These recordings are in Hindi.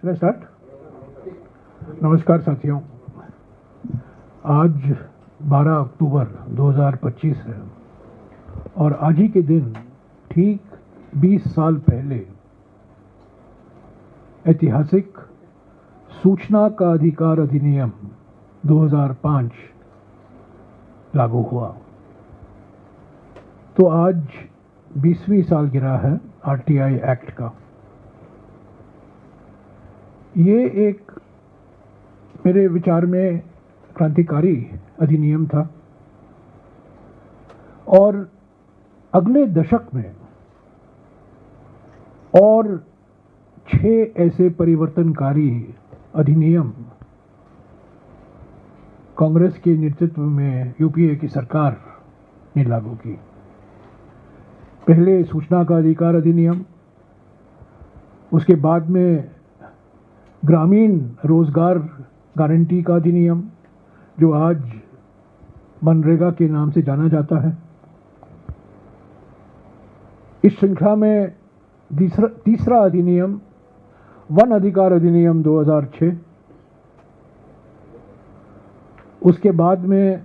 चलिए स्टार्ट। नमस्कार साथियों, आज 12 अक्टूबर 2025 है और आज ही के दिन ठीक 20 साल पहले ऐतिहासिक सूचना का अधिकार अधिनियम 2005 लागू हुआ। तो आज 20वीं सालगिरह है आरटीआई एक्ट का। ये एक मेरे विचार में क्रांतिकारी अधिनियम था और अगले दशक में और 6 ऐसे परिवर्तनकारी अधिनियम कांग्रेस के नेतृत्व में यूपीए की सरकार ने लागू की। पहले सूचना का अधिकार अधिनियम, उसके बाद में ग्रामीण रोजगार गारंटी का अधिनियम जो आज मनरेगा के नाम से जाना जाता है। इस श्रृंखला में तीसरा अधिनियम वन अधिकार अधिनियम 2006, उसके बाद में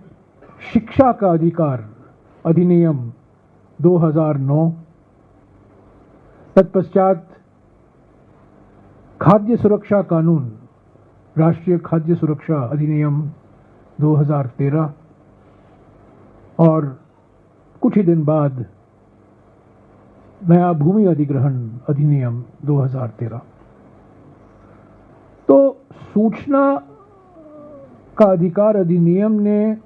शिक्षा का अधिकार अधिनियम 2009, तत्पश्चात खाद्य सुरक्षा कानून राष्ट्रीय खाद्य सुरक्षा अधिनियम 2013 और कुछ ही दिन बाद नया भूमि अधिग्रहण अधिनियम 2013। तो सूचना का अधिकार अधिनियम ने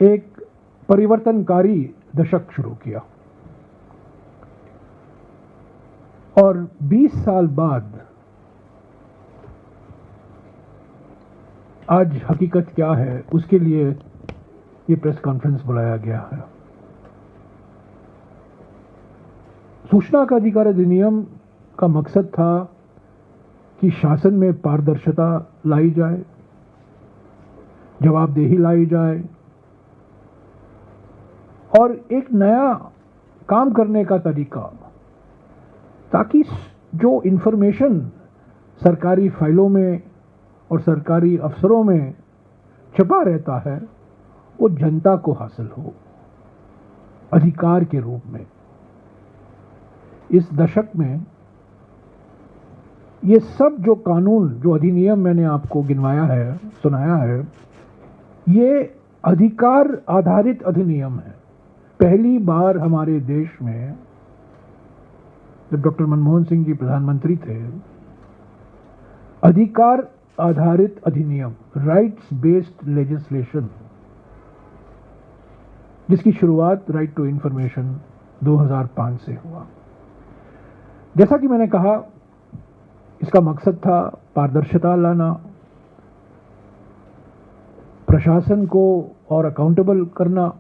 एक परिवर्तनकारी दशक शुरू किया और 20 साल बाद आज हकीकत क्या है, उसके लिए ये प्रेस कॉन्फ्रेंस बुलाया गया है। सूचना का अधिकार अधिनियम का मकसद था कि शासन में पारदर्शिता लाई जाए, जवाबदेही लाई जाए और एक नया काम करने का तरीका, ताकि जो इंफॉर्मेशन सरकारी फाइलों में और सरकारी अफसरों में छपा रहता है वो जनता को हासिल हो अधिकार के रूप में। इस दशक में ये सब जो कानून, जो अधिनियम मैंने आपको गिनवाया है, सुनाया है, ये अधिकार आधारित अधिनियम है। पहली बार हमारे देश में जब डॉक्टर मनमोहन सिंह जी प्रधानमंत्री थे, अधिकार आधारित अधिनियम, राइट्स बेस्ड लेजिस्लेशन, जिसकी शुरुआत राइट टू इंफॉर्मेशन 2005 से हुआ। जैसा कि मैंने कहा, इसका मकसद था पारदर्शिता लाना, प्रशासन को और अकाउंटेबल करना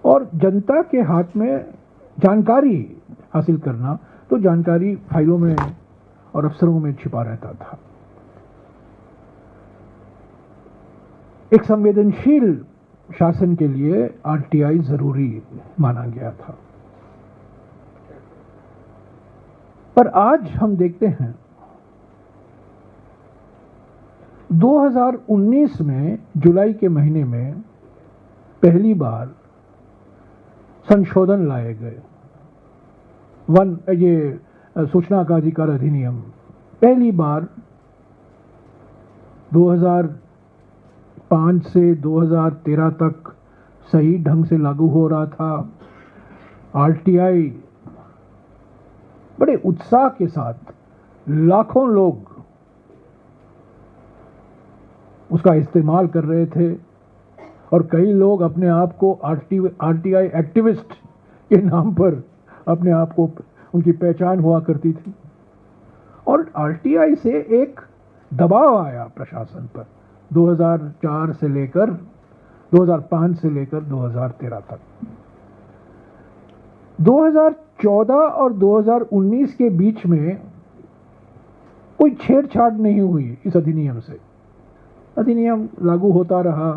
और जनता के हाथ में जानकारी हासिल करना। तो जानकारी फाइलों में और अफसरों में छिपा रहता था। एक संवेदनशील शासन के लिए आरटीआई जरूरी माना गया था। पर आज हम देखते हैं 2019 में जुलाई के महीने में पहली बार संशोधन लाए गए। ये सूचना का अधिकार अधिनियम पहली बार 2005 से 2013 तक सही ढंग से लागू हो रहा था। आरटीआई बड़े उत्साह के साथ लाखों लोग उसका इस्तेमाल कर रहे थे और कई लोग अपने आप को आरटीआई एक्टिविस्ट के नाम पर अपने आप को, उनकी पहचान हुआ करती थी। और आरटीआई से एक दबाव आया प्रशासन पर 2005 से लेकर 2013 तक। 2014 और 2019 के बीच में कोई छेड़छाड़ नहीं हुई इस अधिनियम से। अधिनियम लागू होता रहा।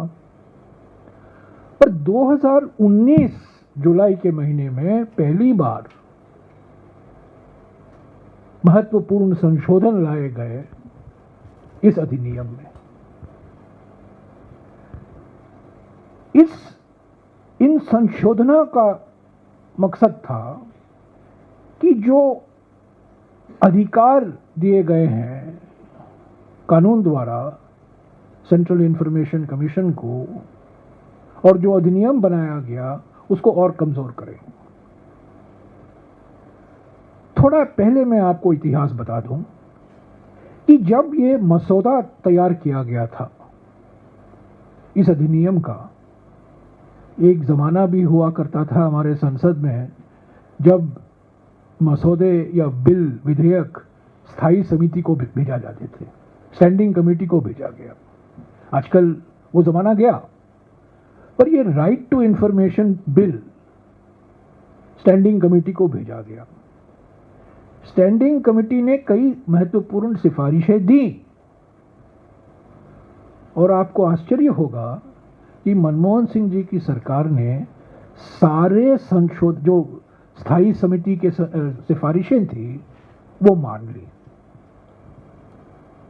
पर 2019 जुलाई के महीने में पहली बार महत्वपूर्ण संशोधन लाए गए इस अधिनियम में। इन संशोधनों का मकसद था कि जो अधिकार दिए गए हैं कानून द्वारा सेंट्रल इंफॉर्मेशन कमीशन को, और जो अधिनियम बनाया गया उसको और कमजोर करें। थोड़ा पहले मैं आपको इतिहास बता दूं कि जब ये मसौदा तैयार किया गया था इस अधिनियम का, एक जमाना भी हुआ करता था हमारे संसद में जब मसौदे या बिल विधेयक स्थायी समिति को भेजा जाते थे, स्टैंडिंग कमेटी को भेजा गया। आजकल वो जमाना गया, पर ये right to information bill standing committee को भेजा गया। स्टैंडिंग कमेटी ने कई महत्वपूर्ण सिफारिशें दी, और आपको आश्चर्य होगा कि मनमोहन सिंह जी की सरकार ने सारे जो स्थायी समिति के सिफारिशें थी वो मान ली,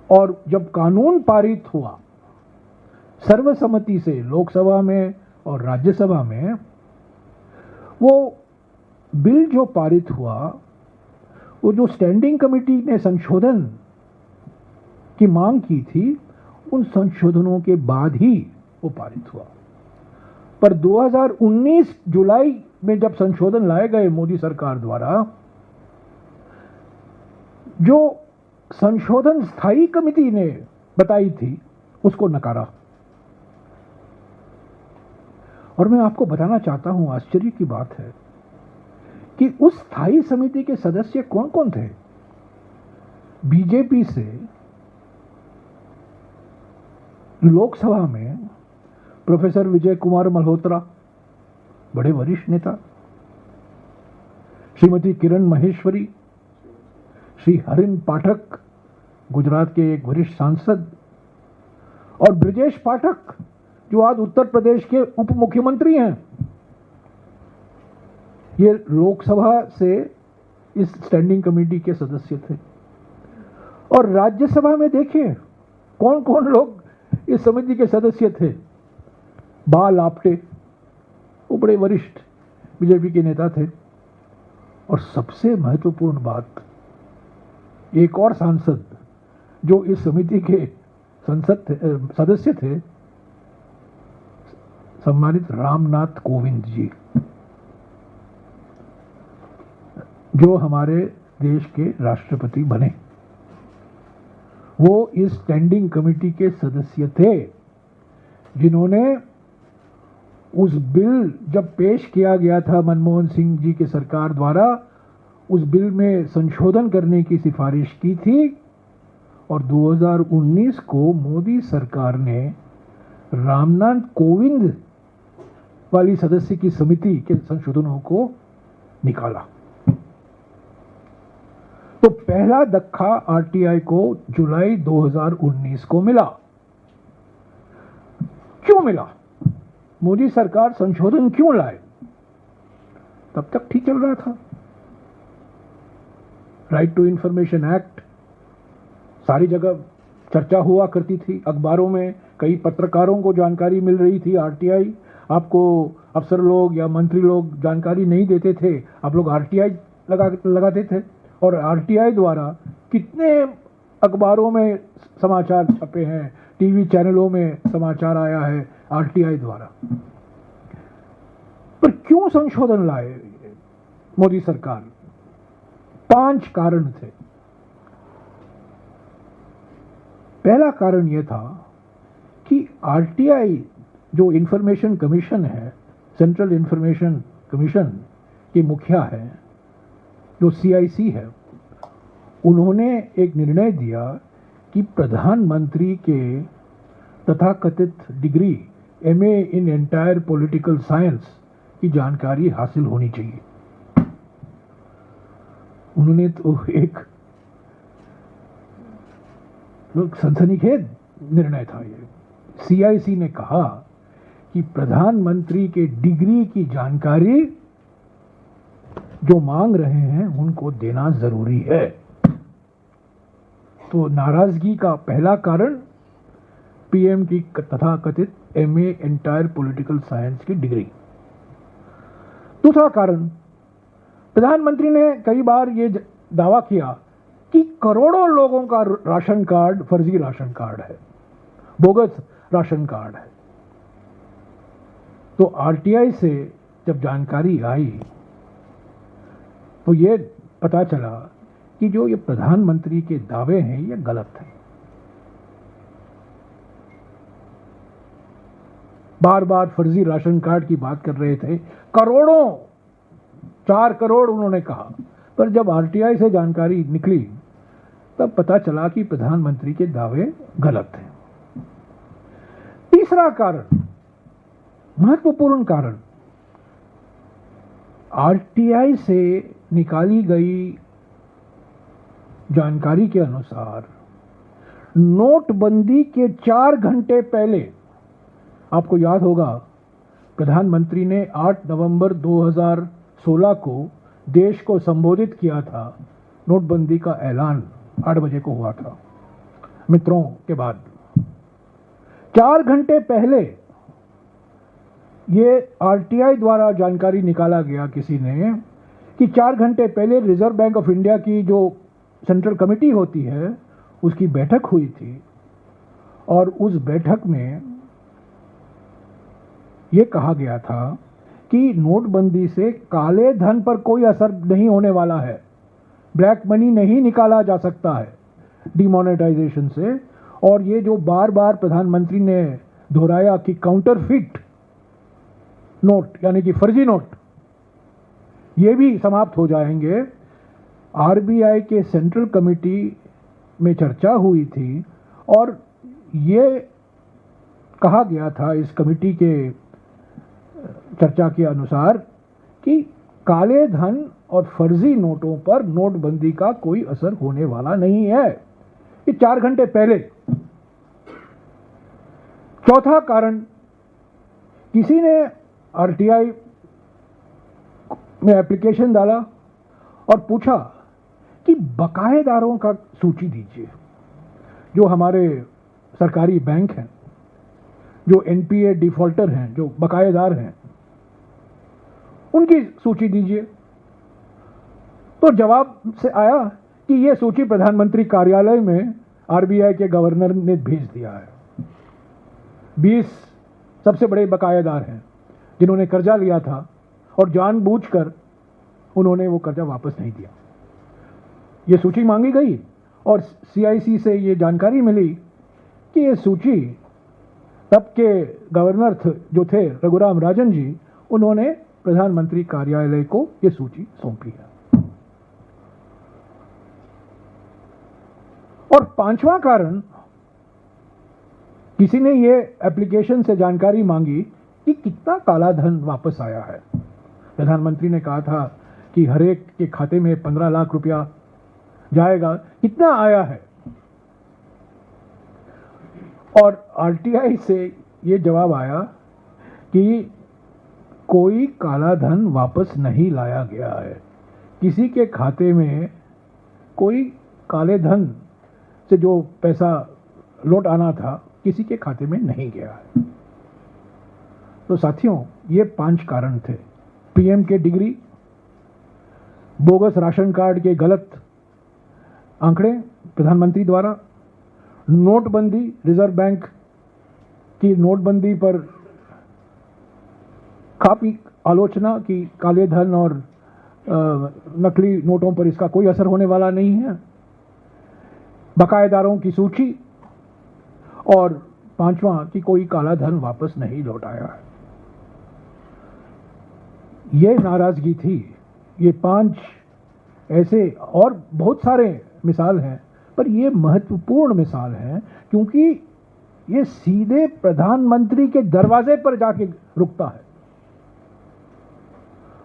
और जब कानून पारित हुआ सर्वसम्मति से लोकसभा में और राज्यसभा में, वो बिल जो पारित हुआ, वो जो स्टैंडिंग कमेटी ने संशोधन की मांग की थी, उन संशोधनों के बाद ही वो पारित हुआ। पर 2019 जुलाई में जब संशोधन लाए गए मोदी सरकार द्वारा, जो संशोधन स्थायी कमेटी ने बताई थी उसको नकारा। और मैं आपको बताना चाहता हूं, आश्चर्य की बात है कि उस स्थायी समिति के सदस्य कौन कौन थे। बीजेपी से लोकसभा में प्रोफेसर विजय कुमार मल्होत्रा, बड़े वरिष्ठ नेता, श्रीमती किरण महेश्वरी, श्री हरिन पाठक, गुजरात के एक वरिष्ठ सांसद, और ब्रजेश पाठक जो आज उत्तर प्रदेश के उप मुख्यमंत्री हैं। ये लोकसभा से इस स्टैंडिंग कमेटी के सदस्य थे। और राज्यसभा में देखिए कौन कौन लोग इस समिति के सदस्य थे। बाल आप्टे, वो बड़े वरिष्ठ बीजेपी के नेता थे। और सबसे महत्वपूर्ण बात, एक और सांसद जो इस समिति के सदस्य थे, सम्मानित रामनाथ कोविंद जी, जो हमारे देश के राष्ट्रपति बने, वो इस स्टैंडिंग कमेटी के सदस्य थे, जिन्होंने उस बिल जब पेश किया गया था मनमोहन सिंह जी की सरकार द्वारा, उस बिल में संशोधन करने की सिफारिश की थी। और 2019 को मोदी सरकार ने रामनाथ कोविंद वाली सदस्य की समिति के संशोधनों को निकाला। तो पहला धक्का आरटीआई को जुलाई 2019 को मिला। क्यों मिला? मोदी सरकार संशोधन क्यों लाए? तब तक ठीक चल रहा था। राइट टू इंफॉर्मेशन एक्ट सारी जगह चर्चा हुआ करती थी, अखबारों में कई पत्रकारों को जानकारी मिल रही थी। आरटीआई आपको अफसर लोग या मंत्री लोग जानकारी नहीं देते थे, आप लोग आरटीआई लगाते थे। और आरटीआई द्वारा कितने अखबारों में समाचार छपे हैं, टीवी चैनलों में समाचार आया है आरटीआई द्वारा। पर क्यों संशोधन लाए मोदी सरकार? 5 कारण थे। पहला कारण यह था कि आरटीआई जो इंफॉर्मेशन कमीशन है, सेंट्रल इंफॉर्मेशन कमीशन के मुखिया है, जो सीआईसी है, उन्होंने एक निर्णय दिया कि प्रधानमंत्री के तथाकथित degree MA in entire political science की जानकारी हासिल होनी चाहिए। उन्होंने तो एक सनसनीखेज निर्णय था ये। सीआईसी ने कहा कि प्रधानमंत्री के डिग्री की जानकारी जो मांग रहे हैं उनको देना जरूरी है। तो नाराजगी का पहला कारण पीएम की तथाकथित एमए एंटायर पॉलिटिकल साइंस की डिग्री। दूसरा कारण, प्रधानमंत्री ने कई बार ये दावा किया कि करोड़ों लोगों का राशन कार्ड फर्जी राशन कार्ड है, बोगस राशन कार्ड है। तो आरटीआई से जब जानकारी आई तो ये पता चला कि जो ये प्रधानमंत्री के दावे हैं ये गलत हैं। बार बार फर्जी राशन कार्ड की बात कर रहे थे, करोड़ों, 4 करोड़ उन्होंने कहा, पर जब आरटीआई से जानकारी निकली तब पता चला कि प्रधानमंत्री के दावे गलत हैं। तीसरा कारण, महत्वपूर्ण कारण, आरटीआई से निकाली गई जानकारी के अनुसार नोटबंदी के 4 घंटे पहले, आपको याद होगा प्रधानमंत्री ने 8 नवंबर 2016 को देश को संबोधित किया था। नोटबंदी का ऐलान 8 बजे को हुआ था मित्रों के बाद। 4 घंटे पहले ये आरटीआई द्वारा जानकारी निकाला गया किसी ने कि 4 घंटे पहले रिजर्व बैंक ऑफ इंडिया की जो सेंट्रल कमेटी होती है उसकी बैठक हुई थी और उस बैठक में यह कहा गया था कि नोटबंदी से काले धन पर कोई असर नहीं होने वाला है, ब्लैक मनी नहीं निकाला जा सकता है डिमोनेटाइजेशन से। और ये जो बार बार प्रधानमंत्री ने दोहराया कि काउंटरफिट नोट यानी कि फर्जी नोट, ये भी समाप्त हो जाएंगे। आरबीआई के सेंट्रल कमेटी में चर्चा हुई थी और ये कहा गया था इस कमेटी के चर्चा के अनुसार कि काले धन और फर्जी नोटों पर नोटबंदी का कोई असर होने वाला नहीं है। ये 4 घंटे पहले। चौथा कारण, किसी ने आरटीआई में एप्लीकेशन डाला और पूछा कि बकायेदारों का सूची दीजिए, जो हमारे सरकारी बैंक हैं, जो एनपीए डिफॉल्टर हैं, जो बकायेदार हैं, उनकी सूची दीजिए। तो जवाब से आया कि यह सूची प्रधानमंत्री कार्यालय में आरबीआई के गवर्नर ने भेज दिया है। 20 सबसे बड़े बकायेदार हैं जिन्होंने कर्जा लिया था और जानबूझकर उन्होंने वो कर्जा वापस नहीं दिया। ये सूची मांगी गई और सीआईसी से ये जानकारी मिली कि ये सूची तब के गवर्नर जो थे रघुराम राजन जी, उन्होंने प्रधानमंत्री कार्यालय को ये सूची सौंपी है। और 5वां कारण, किसी ने ये एप्लीकेशन से जानकारी मांगी कि कितना काला धन वापस आया है। प्रधानमंत्री ने कहा था कि हर एक के खाते में 15 लाख रुपया जाएगा, कितना आया है। और आरटीआई से ये जवाब आया कि कोई काला धन वापस नहीं लाया गया है, किसी के खाते में कोई काले धन से जो पैसा लौट आना था किसी के खाते में नहीं गया है। तो साथियों, ये 5 कारण थे। पीएम के डिग्री, बोगस राशन कार्ड के गलत आंकड़े प्रधानमंत्री द्वारा, नोटबंदी, रिजर्व बैंक की नोटबंदी पर काफी आलोचना कि काले धन और नकली नोटों पर इसका कोई असर होने वाला नहीं है, बकायेदारों की सूची, और 5वां कि कोई काला धन वापस नहीं लौटाया है। ये नाराजगी थी। ये 5 ऐसे और बहुत सारे मिसाल हैं, पर ये महत्वपूर्ण मिसाल है क्योंकि ये सीधे प्रधानमंत्री के दरवाजे पर जाके रुकता है।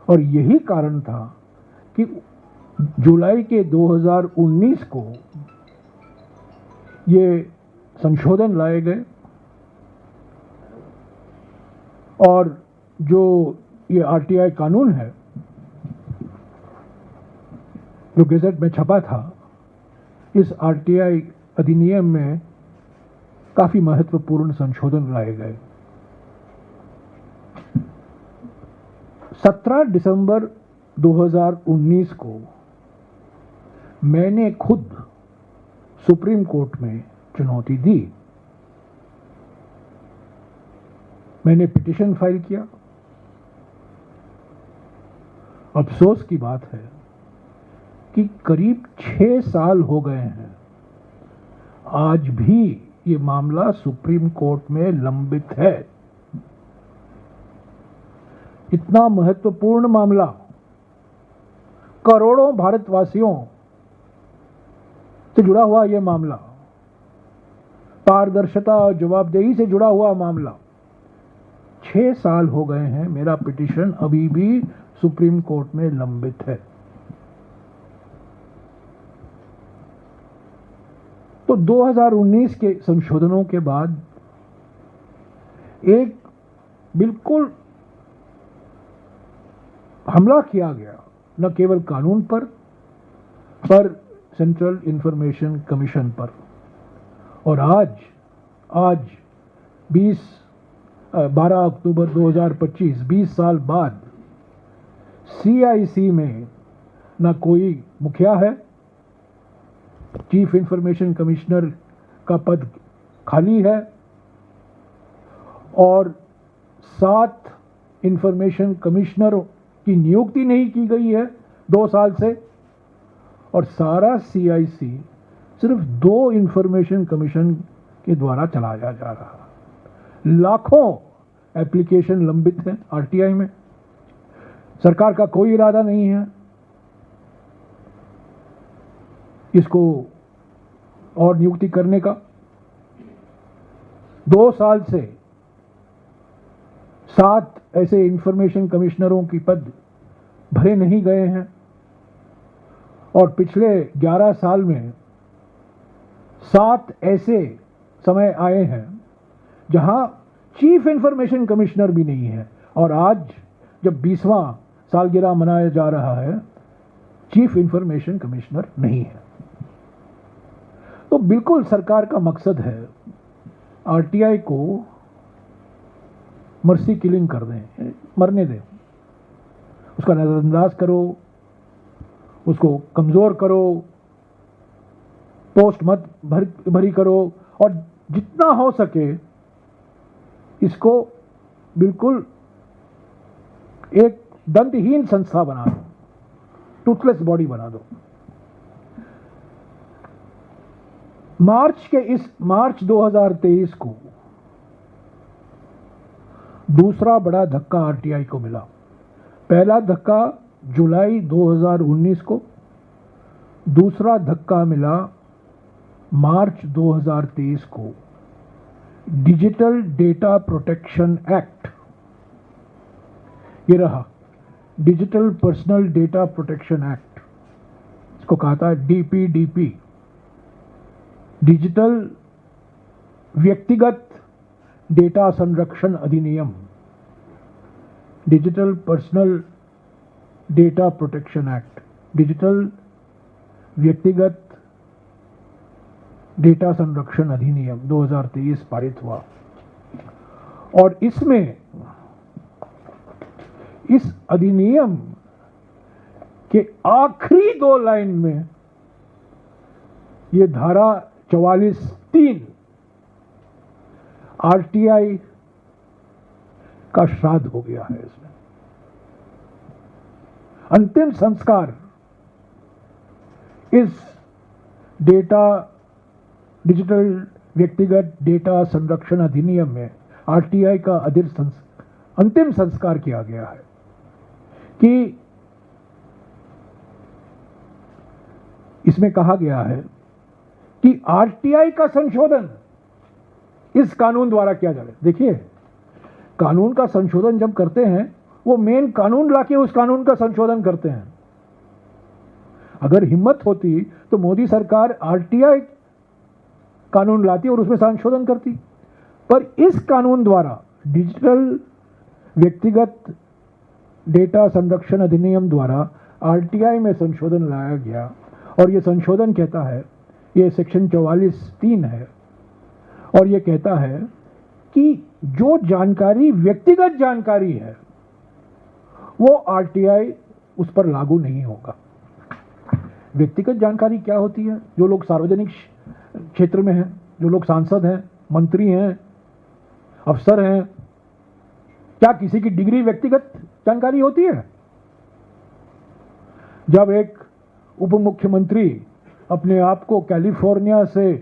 और यही कारण था कि जुलाई के 2019 को ये संशोधन लाए गए और जो ये आरटीआई कानून है जो गैजेट में छपा था, इस आरटीआई अधिनियम में काफी महत्वपूर्ण संशोधन लाए गए। 17 दिसंबर 2019 को मैंने खुद सुप्रीम कोर्ट में चुनौती दी। मैंने पिटीशन फाइल किया। अफसोस की बात है कि करीब 6 साल हो गए हैं, आज भी ये मामला सुप्रीम कोर्ट में लंबित है। इतना महत्वपूर्ण मामला, करोड़ों भारतवासियों से जुड़ा हुआ यह मामला, पारदर्शिता और जवाबदेही से जुड़ा हुआ मामला, 6 साल हो गए हैं, मेरा पिटीशन अभी भी सुप्रीम कोर्ट में लंबित है। तो 2019 के संशोधनों के बाद एक बिल्कुल हमला किया गया, न केवल कानून पर सेंट्रल इंफॉर्मेशन कमीशन पर। और आज 12 अक्टूबर 2025, 20 साल बाद सीआईसी में न कोई मुखिया है, चीफ इंफॉर्मेशन कमिश्नर का पद खाली है, और 7 इंफॉर्मेशन कमिश्नरों की नियुक्ति नहीं की गई है 2 साल से, और सारा सीआईसी सिर्फ 2 इंफॉर्मेशन कमीशन के द्वारा चलाया जा रहा है। लाखों एप्लीकेशन लंबित हैं आरटीआई में। सरकार का कोई इरादा नहीं है इसको और नियुक्ति करने का। 2 साल से 7 ऐसे इंफॉर्मेशन कमिश्नरों की पद भरे नहीं गए हैं, और पिछले 11 साल में 7 ऐसे समय आए हैं जहां चीफ इंफॉर्मेशन कमिश्नर भी नहीं है, और आज जब 20वां सालगिरह मनाया जा रहा है, चीफ इंफॉर्मेशन कमिश्नर नहीं है। तो बिल्कुल सरकार का मकसद है आरटीआई को मर्सी किलिंग कर दें, मरने दें, उसका नजरअंदाज करो, उसको कमजोर करो, पोस्ट मत भरी करो, और जितना हो सके इसको बिल्कुल एक दंतहीन संस्था बना दो, टूथलेस बॉडी बना दो। मार्च 2023 को दूसरा बड़ा धक्का आरटीआई को मिला। पहला धक्का जुलाई 2019 को, दूसरा धक्का मिला मार्च 2023 को। डिजिटल डेटा प्रोटेक्शन एक्ट, ये रहा digital personal data protection act, इसको कहा था डीपीडीपी, डिजिटल व्यक्तिगत डेटा संरक्षण अधिनियम, digital personal data protection act, digital व्यक्तिगत डेटा संरक्षण अधिनियम 2023 पारित हुआ। और इसमें इस अधिनियम के आखिरी 2 लाइन में ये धारा 44(3) आरटीआई का श्राद्ध हो गया है। इसमें अंतिम संस्कार इस डिजिटल व्यक्तिगत डेटा संरक्षण अधिनियम में आरटीआई का अंतिम संस्कार किया गया है कि इसमें कहा गया है कि आरटीआई का संशोधन इस कानून द्वारा किया जाए। देखिए, कानून का संशोधन जब करते हैं वो मेन कानून लाके उस कानून का संशोधन करते हैं। अगर हिम्मत होती तो मोदी सरकार आरटीआई कानून लाती और उसमें संशोधन करती, पर इस कानून द्वारा डिजिटल व्यक्तिगत डेटा संरक्षण अधिनियम द्वारा आरटीआई में संशोधन लाया गया। और यह संशोधन कहता है ये सेक्शन 44(3) है और ये कहता है कि जो जानकारी व्यक्तिगत जानकारी है वो आरटीआई उस पर लागू नहीं होगा। व्यक्तिगत जानकारी क्या होती है? जो लोग सार्वजनिक क्षेत्र में हैं, जो लोग सांसद हैं, मंत्री हैं, अफसर हैं, क्या किसी की डिग्री व्यक्तिगत जानकारी होती है? जब एक उप मुख्यमंत्री अपने आप को कैलिफोर्निया से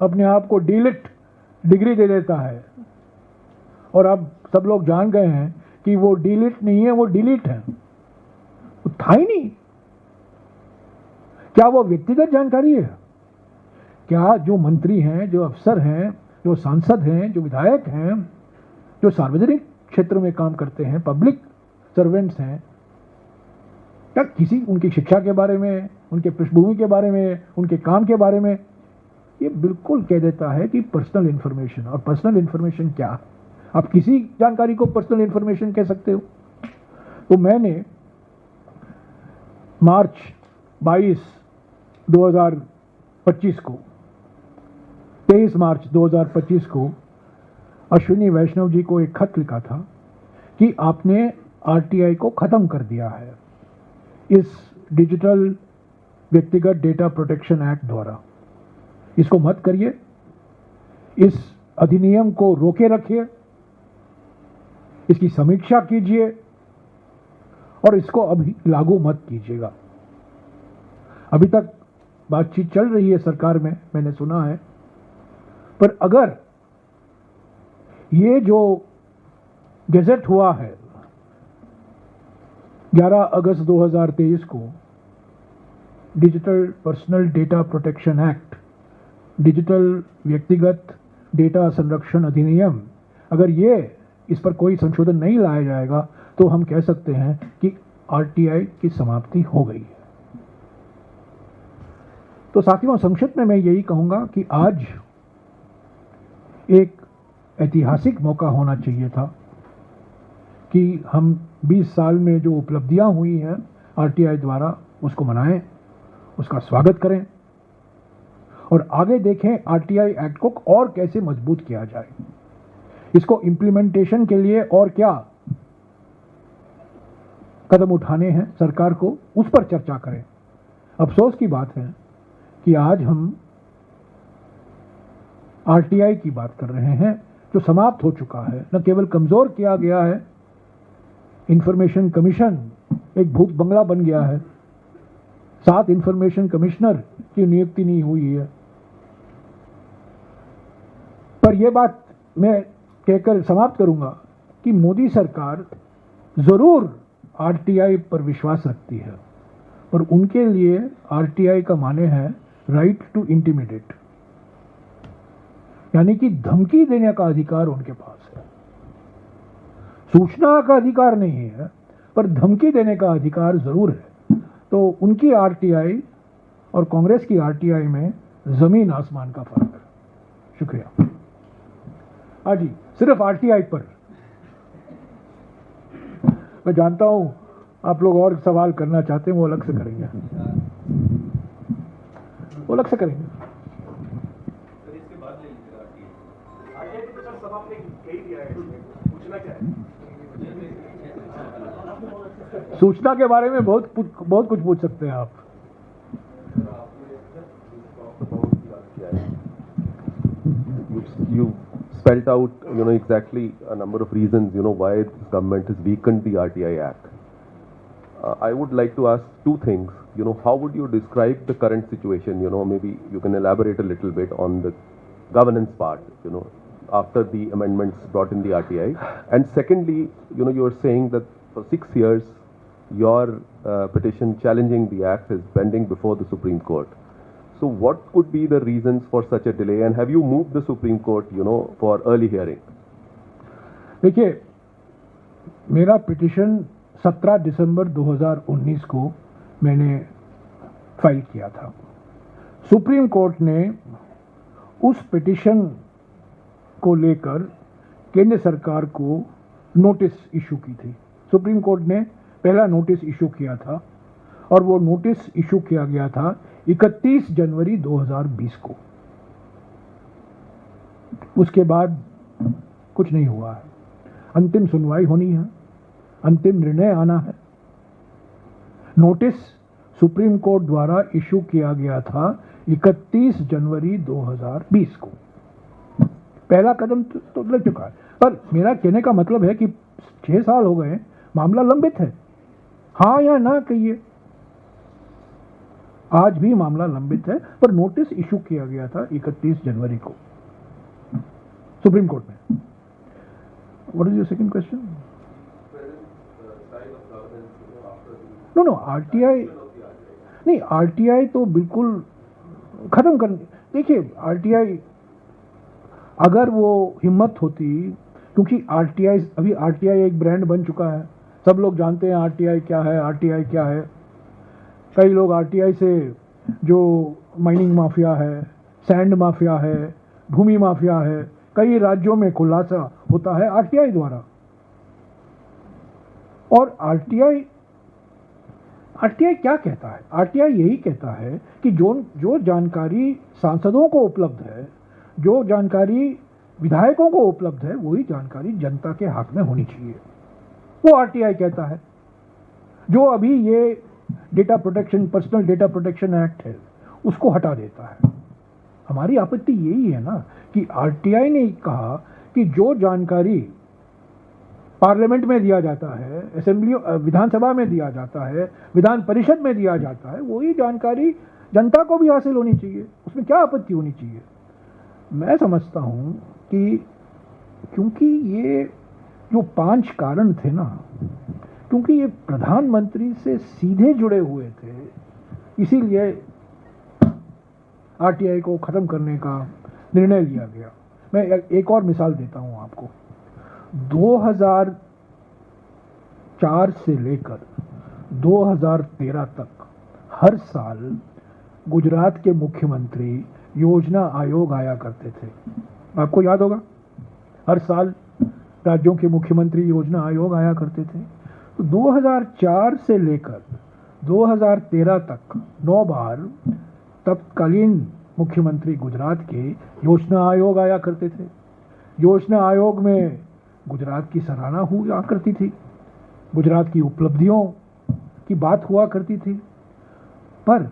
अपने आप को डीलिट डिग्री दे देता है और अब सब लोग जान गए हैं कि वो डीलिट नहीं है, वो डिलीट है, वो था ही नहीं। क्या वो व्यक्तिगत जानकारी है? क्या जो मंत्री हैं, जो अफसर हैं, जो सांसद हैं, जो विधायक हैं, जो सार्वजनिक क्षेत्र में काम करते हैं, पब्लिक सर्वेंट्स हैं, क्या किसी उनकी शिक्षा के बारे में, उनके पृष्ठभूमि के बारे में, उनके काम के बारे में ये बिल्कुल कह देता है कि पर्सनल इंफॉर्मेशन। और पर्सनल इंफॉर्मेशन क्या है? आप किसी जानकारी को पर्सनल इंफॉर्मेशन कह सकते हो? तो मैंने मार्च 22, 2025 को 23 मार्च 2025 को अश्विनी वैष्णव जी को एक खत लिखा था कि आपने आरटीआई को खत्म कर दिया है इस डिजिटल व्यक्तिगत डेटा प्रोटेक्शन एक्ट द्वारा। इसको मत करिए, इस अधिनियम को रोके रखिए, इसकी समीक्षा कीजिए और इसको अभी लागू मत कीजिएगा। अभी तक बातचीत चल रही है सरकार में, मैंने सुना है, पर अगर ये जो गैजेट हुआ है 11 अगस्त 2023 को, digital personal data protection act, digital व्यक्तिगत डेटा संरक्षण अधिनियम, अगर ये इस पर कोई संशोधन नहीं लाया जाएगा तो हम कह सकते हैं कि आरटीआई की समाप्ति हो गई है। तो साथियों, संक्षिप्त में मैं यही कहूंगा कि आज एक ऐतिहासिक मौका होना चाहिए था कि हम 20 साल में जो उपलब्धियां हुई हैं आरटीआई द्वारा उसको मनाएं, उसका स्वागत करें और आगे देखें आरटीआई एक्ट को और कैसे मजबूत किया जाए, इसको इम्प्लीमेंटेशन के लिए और क्या कदम उठाने हैं सरकार को, उस पर चर्चा करें। अफसोस की बात है कि आज हम आरटीआई की बात कर रहे हैं जो समाप्त हो चुका है, न केवल कमजोर किया गया है, इंफॉर्मेशन कमीशन एक भूत बंगला बन गया है, 7 इंफॉर्मेशन कमिश्नर की नियुक्ति नहीं हुई है। पर यह बात मैं कहकर समाप्त करूंगा कि मोदी सरकार जरूर आरटीआई पर विश्वास रखती है, पर उनके लिए आरटीआई का माने है राइट टू इंटिमिडेट, यानी कि धमकी देने का अधिकार उनके पास है। सूचना का अधिकार नहीं है, पर धमकी देने का अधिकार जरूर है। तो उनकी आरटीआई और कांग्रेस की आरटीआई में जमीन आसमान का फर्क है। शुक्रिया। हाँ जी, सिर्फ आरटीआई पर। मैं जानता हूं आप लोग और सवाल करना चाहते हैं, वो अलग से करेंगे, वो अलग से करेंगे। सूचना के बारे में बहुत कुछ पूछ सकते हैं आप। You spelled out, exactly a number of reasons, why this government has weakened the RTI Act. I would like to ask two things. How would you describe the current situation? Maybe you can elaborate a little bit on the governance part, after the amendments brought in the RTI. And secondly, you are saying that for 6 years, your petition challenging the act is pending before the Supreme Court. So what could be the reasons for such a delay, and have you moved the Supreme Court, for early hearing? देखिए, मेरा पिटिशन 17 दिसंबर 2019 को मैंने फाइल किया था। सुप्रीम कोर्ट ने उस पिटिशन को लेकर केंद्र सरकार को नोटिस इशू की थी। सुप्रीम कोर्ट ने पहला नोटिस इशू किया था और वो नोटिस इशू किया गया था 31 जनवरी 2020 को। उसके बाद कुछ नहीं हुआ है। अंतिम सुनवाई होनी है, अंतिम निर्णय आना है। नोटिस सुप्रीम कोर्ट द्वारा इशू किया गया था 31 जनवरी 2020 को। पहला कदम तो लग चुका है, पर मेरा कहने का मतलब है कि 6 साल हो गए, मामला लंबित है। हाँ या ना कहिए, आज भी मामला लंबित है, पर नोटिस इशू किया गया था 31 जनवरी को सुप्रीम कोर्ट में। What is your second question? No RTI नहीं, आरटीआई तो बिल्कुल खत्म कर। देखिए, आरटीआई अगर वो हिम्मत होती, क्योंकि आरटीआई अभी आरटीआई एक ब्रांड बन चुका है, सब लोग जानते हैं आरटीआई क्या है, आरटीआई क्या है। कई लोग आरटीआई से जो माइनिंग माफिया है, सैंड माफिया है, भूमि माफिया है, कई राज्यों में खुलासा होता है आरटीआई द्वारा। और आरटीआई क्या कहता है? आरटीआई यही कहता है कि जो जानकारी सांसदों को उपलब्ध है, जो जानकारी विधायकों को उपलब्ध है, वही जानकारी जनता के हाथ में होनी चाहिए। वो आरटीआई कहता है। जो अभी ये data protection, personal data protection act है, उसको हटा देता है। हमारी आपत्ति यही है ना कि आरटीआई ने कहा कि जो जानकारी पार्लियामेंट में दिया जाता है, असेंबली विधानसभा में दिया जाता है, विधान परिषद में दिया जाता है, वही जानकारी जनता को भी हासिल होनी चाहिए। उसमें क्या आपत्ति होनी चाहिए? मैं समझता हूं कि क्योंकि ये जो 5 कारण थे ना, क्योंकि ये प्रधानमंत्री से सीधे जुड़े हुए थे, इसीलिए आरटीआई को खत्म करने का निर्णय लिया गया। मैं एक और मिसाल देता हूं आपको। 2004 से लेकर 2013 तक हर साल गुजरात के मुख्यमंत्री योजना आयोग आया करते थे। आपको याद होगा, हर साल राज्यों के मुख्यमंत्री योजना आयोग आया करते थे। तो 2004 से लेकर 2013 तक 9 बार तत्कालीन मुख्यमंत्री गुजरात के योजना आयोग आया करते थे। योजना आयोग में गुजरात की सराहना हुआ करती थी, गुजरात की उपलब्धियों की बात हुआ करती थी, पर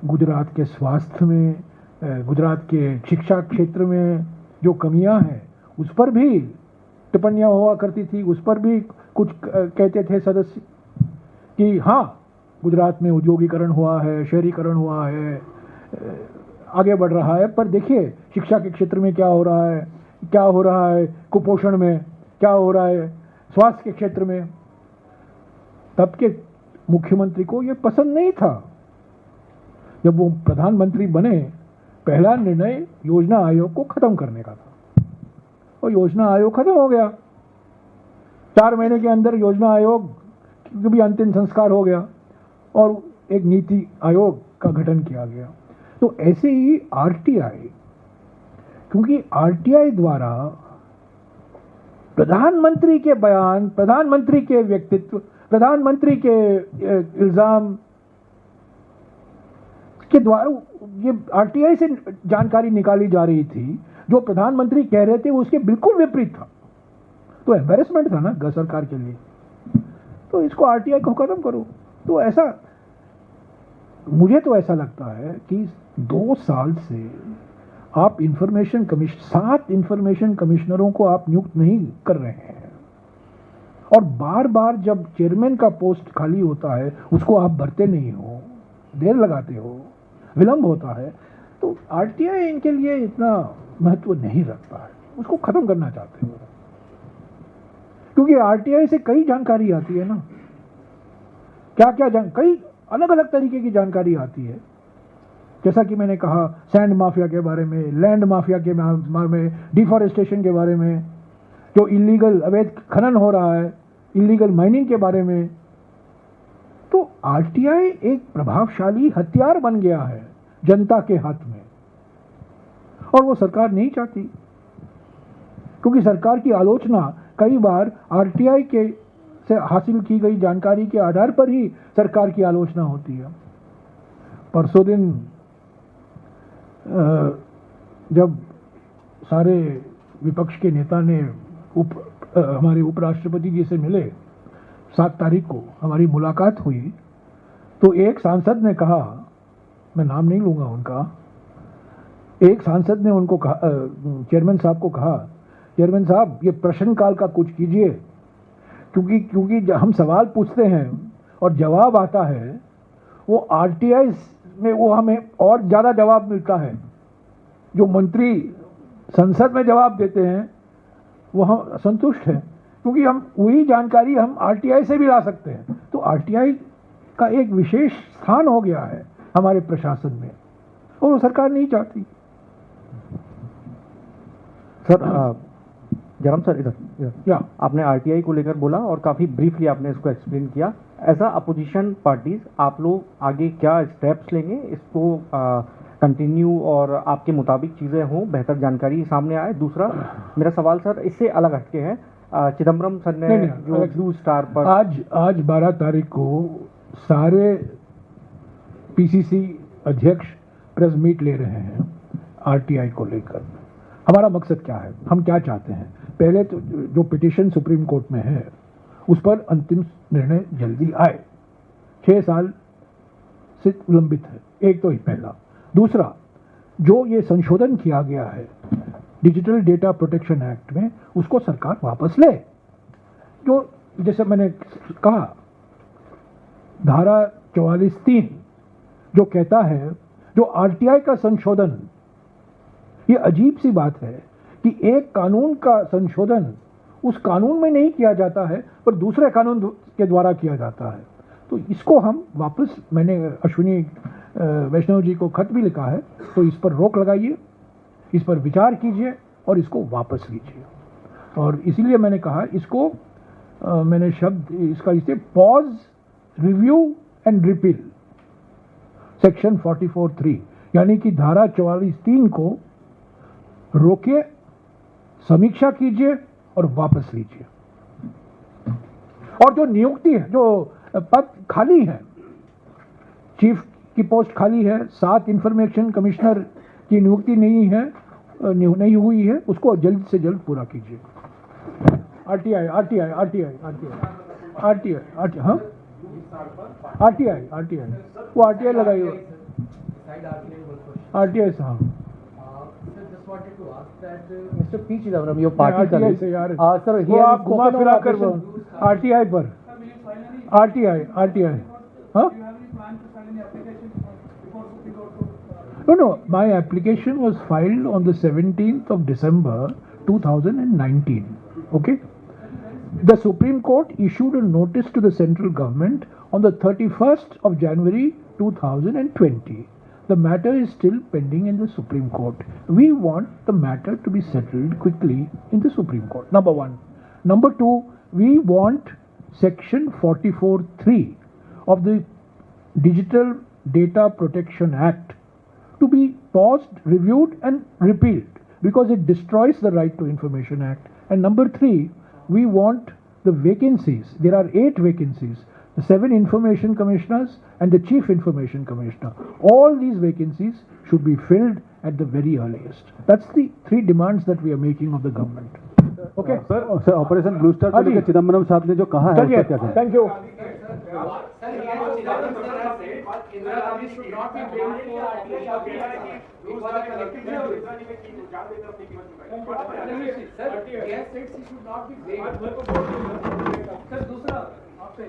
गुजरात के स्वास्थ्य में, गुजरात के शिक्षा क्षेत्र में जो कमियां हैं, उस पर भी टिप्पणियां हुआ करती थी। उस पर भी कुछ कहते थे सदस्य कि हाँ, गुजरात में उद्योगीकरण हुआ है, शहरीकरण हुआ है, आगे बढ़ रहा है, पर देखिए शिक्षा के क्षेत्र में क्या हो रहा है, क्या हो रहा है कुपोषण में, क्या हो रहा है स्वास्थ्य के क्षेत्र में। तब के मुख्यमंत्री को यह पसंद नहीं था। जब वो प्रधानमंत्री बने, पहला निर्णय योजना आयोग को खत्म करने का था, और योजना आयोग खत्म हो गया। 4 महीने के अंदर योजना आयोग का भी अंतिम संस्कार हो गया और एक नीति आयोग का गठन किया गया। तो ऐसे ही आरटीआई, क्योंकि आरटीआई द्वारा प्रधानमंत्री के बयान, प्रधानमंत्री के व्यक्तित्व, प्रधानमंत्री के इल्जाम के द्वारा ये आरटीआई से जानकारी निकाली जा रही थी। जो प्रधानमंत्री कह रहे थे वो उसके बिल्कुल विपरीत था। तो एम्बैरेसमेंट था ना सरकार के लिए। तो इसको आरटीआई को खत्म करो। तो ऐसा, मुझे तो ऐसा लगता है कि 2 साल से आप 7 इंफॉर्मेशन कमिश्नरों को आप नियुक्त नहीं कर रहे हैं, और बार बार जब चेयरमैन का पोस्ट खाली होता है उसको आप भरते नहीं हो, देर लगाते हो, विलंब होता है। तो आरटीआई इनके लिए इतना महत्व नहीं रखता है, उसको खत्म करना चाहते हो, क्योंकि आरटीआई से कई जानकारी आती है ना, कई अलग अलग तरीके की जानकारी आती है। जैसा कि मैंने कहा, सैंड माफिया के बारे में, लैंड माफिया के बारे में, डिफॉरेस्टेशन के बारे में, जो इलीगल अवैध खनन हो रहा है, इलीगल माइनिंग के बारे में। तो आरटीआई एक प्रभावशाली हथियार बन गया है जनता के हाथ में, और वो सरकार नहीं चाहती, क्योंकि सरकार की आलोचना कई बार आरटीआई के से हासिल की गई जानकारी के आधार पर ही सरकार की आलोचना होती है। परसों दिन जब सारे विपक्ष के नेता ने हमारे उपराष्ट्रपति जी से मिले, 7 तारीख को हमारी मुलाकात हुई, तो एक सांसद ने कहा, मैं नाम नहीं लूंगा उनका, एक सांसद ने उनको कहा, चेयरमैन साहब को कहा, चेयरमैन साहब ये प्रश्नकाल का कुछ कीजिए, क्योंकि जब हम सवाल पूछते हैं और जवाब आता है, वो आरटीआई में वो हमें और ज़्यादा जवाब मिलता है। जो मंत्री संसद में जवाब देते हैं वो हम संतुष्ट हैं, क्योंकि हम वही जानकारी हम आरटीआई से भी ला सकते हैं। तो आरटीआई का एक विशेष स्थान हो गया है हमारे प्रशासन में, और सरकार नहीं चाहती। सर जयराम सर, इधर या आपने आरटीआई को लेकर बोला और काफ़ी ब्रीफली आपने इसको एक्सप्लेन किया। एज अ अपोजिशन पार्टीज आप लोग आगे क्या स्टेप्स लेंगे इसको कंटिन्यू और आपके मुताबिक चीज़ें हों, बेहतर जानकारी सामने आए? दूसरा मेरा सवाल सर इससे अलग हटके है, चिदम्बरम सर ने जो ब्लू स्टार पर आज 12 तारीख को सारे पीसीसी अध्यक्ष प्रेस मीट ले रहे हैं आरटीआई को लेकर। हमारा मकसद क्या है, हम क्या चाहते हैं? पहले तो जो पिटीशन सुप्रीम कोर्ट में है उस पर अंतिम निर्णय जल्दी आए, 6 साल से लंबित है, एक तो ही पहला। दूसरा, जो ये संशोधन किया गया है डिजिटल डेटा प्रोटेक्शन एक्ट में, उसको सरकार वापस ले। जो जैसे मैंने कहा, धारा 44(3) जो कहता है, जो आरटीआई का संशोधन, ये अजीब सी बात है कि एक कानून का संशोधन उस कानून में नहीं किया जाता है पर दूसरे कानून के द्वारा किया जाता है। तो इसको हम वापस, मैंने अश्विनी वैष्णव जी को खत भी लिखा है, तो इस पर रोक लगाइए, इस पर विचार कीजिए और इसको वापस लीजिए। और इसीलिए मैंने कहा इसको मैंने शब्द इसका इसे pause, review and repeal, section 44(3) यानी कि धारा 44(3) को रोकिए, समीक्षा कीजिए और वापस लीजिए। और जो नियुक्ति है, जो पद खाली है, चीफ की पोस्ट खाली है, 7 इंफॉर्मेशन कमिश्नर की नियुक्ति नहीं हुई है, उसको जल्द से जल्द पूरा कीजिए। आरटीआई हाँ, आरटीआई वो आरटीआई लगाइए, आरटीआई साहब। Mr. P. Chidambaram, your party colleague. Sir, वो आप घुमा फिरा कर आरटीआई पर, आरटीआई हाँ? No, my application was filed on the 17th of December 2019. Okay? The Supreme Court issued a notice to the central government on the 31st of January 2020. The matter is still pending in the Supreme Court. We want the matter to be settled quickly in the Supreme Court. Number 1. Number 2, we want Section 44(3) of the Digital Data Protection Act to be paused, reviewed and repealed because it destroys the Right to Information Act. And number 3, we want the vacancies. There are 8 vacancies. The 7 information commissioners and the chief information commissioner. All these vacancies should be filled at the very earliest. That's the 3 demands that we are making of the government. Okay? Sir operation blue star को लेकर चिदम्बरम साहब ने जो कहा है उसका क्या कहें? Thank you. सर दूसरा आपसे